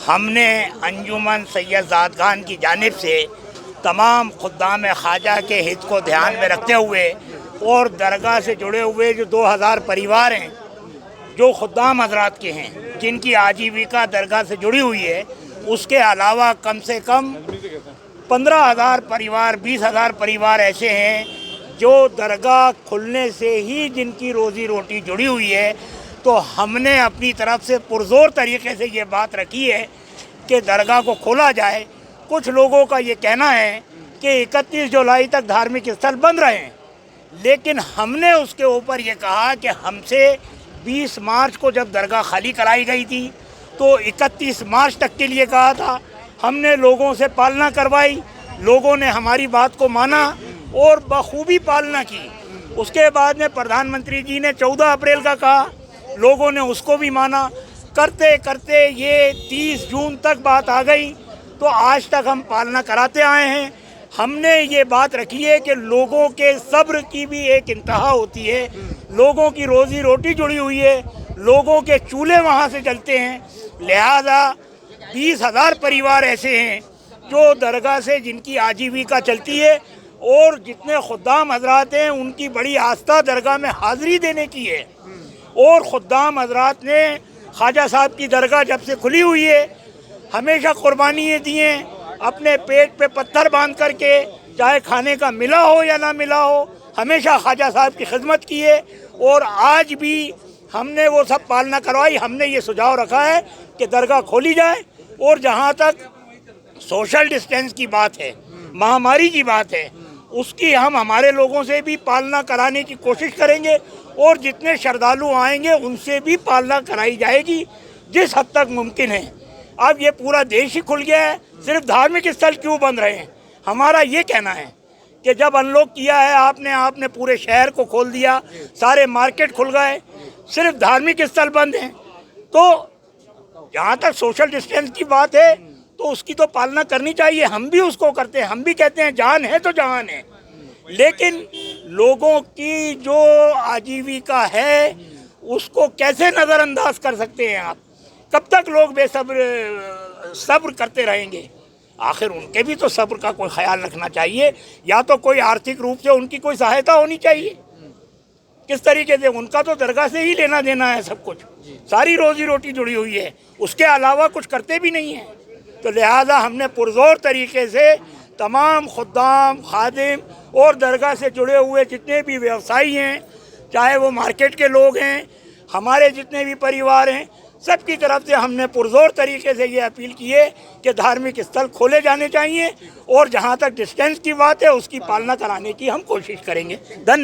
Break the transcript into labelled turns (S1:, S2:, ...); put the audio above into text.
S1: हमने अंजुमन सैयद ज़ाद खान की जानिब से तमाम खुद्दाम ख्वाजा के हित को ध्यान में रखते हुए और दरगाह से जुड़े हुए जो 2000 परिवार हैं, जो खुद्दाम हजरात के हैं, जिनकी आजीविका दरगाह से जुड़ी हुई है, उसके अलावा कम से कम 15,000 परिवार, 20,000 परिवार ऐसे हैं जो दरगाह खुलने से ही जिनकी रोज़ी रोटी जुड़ी हुई है। तो हमने अपनी तरफ से पुरज़ोर तरीके से ये बात रखी है कि दरगाह को खोला जाए। कुछ लोगों का ये कहना है कि 31 जुलाई तक धार्मिक स्थल बंद रहे हैं, लेकिन हमने उसके ऊपर ये कहा कि हमसे 20 मार्च को जब दरगाह खाली कराई गई थी तो 31 मार्च तक के लिए कहा था। हमने लोगों से पालना करवाई, लोगों ने हमारी बात को माना और बखूबी पालना की। उसके बाद में प्रधानमंत्री जी ने 14 अप्रैल का कहा, लोगों ने उसको भी माना। करते करते ये 30 जून तक बात आ गई, तो आज तक हम पालना कराते आए हैं। हमने ये बात रखी है कि लोगों के सब्र की भी एक इंतहा होती है, लोगों की रोज़ी रोटी जुड़ी हुई है, लोगों के चूल्हे वहाँ से जलते हैं। लिहाजा 20,000 परिवार ऐसे हैं जो दरगाह से जिनकी आजीविका चलती है और जितने खुद्दाम हजरात हैं उनकी बड़ी आस्था दरगाह में हाज़िरी देने की है। और खुद्दाम हजरात ने ख्वाजा साहब की दरगाह जब से खुली हुई है हमेशा कुर्बानियाँ दी हैं, अपने पेट पे पत्थर बांध करके, चाहे खाने का मिला हो या ना मिला हो, हमेशा ख्वाजा साहब की खिदमत की है। और आज भी हमने वो सब पालना करवाई। हमने ये सुझाव रखा है कि दरगाह खोली जाए और जहाँ तक सोशल डिस्टेंस की बात है, महामारी की बात है, उसकी हम हमारे लोगों से भी पालना कराने की कोशिश करेंगे और जितने श्रद्धालु आएंगे उनसे भी पालना कराई जाएगी जिस हद तक मुमकिन है। अब ये पूरा देश ही खुल गया है, सिर्फ धार्मिक स्थल क्यों बंद रहे हैं? हमारा ये कहना है कि जब अनलॉक किया है आपने पूरे शहर को खोल दिया, सारे मार्केट खुल गए, सिर्फ धार्मिक स्थल बंद हैं। तो जहाँ तक सोशल डिस्टेंस की बात है तो उसकी तो पालना करनी चाहिए। हम भी उसको करते हैं, हम भी कहते हैं जान है तो जहान है। लेकिन लोगों की जो आजीविका है उसको कैसे नज़रअंदाज कर सकते हैं आप? कब तक लोग सब्र करते रहेंगे? आखिर उनके भी तो सब्र का कोई ख्याल रखना चाहिए, या तो कोई आर्थिक रूप से उनकी कोई सहायता होनी चाहिए। किस तरीके से? उनका तो दरगाह से ही लेना देना है सब कुछ, सारी रोज़ी रोटी जुड़ी हुई है, उसके अलावा कुछ करते भी नहीं हैं। तो लिहाजा हमने पुरज़ोर तरीके से तमाम खुद्दाम, खादिम और दरगाह से जुड़े हुए जितने भी व्यवसायी हैं, चाहे वो मार्केट के लोग हैं, हमारे जितने भी परिवार हैं, सबकी तरफ से हमने पुरज़ोर तरीके से ये अपील की है कि धार्मिक स्थल खोले जाने चाहिए और जहाँ तक डिस्टेंस की बात है उसकी पालना कराने की हम कोशिश करेंगे। धन्यवाद।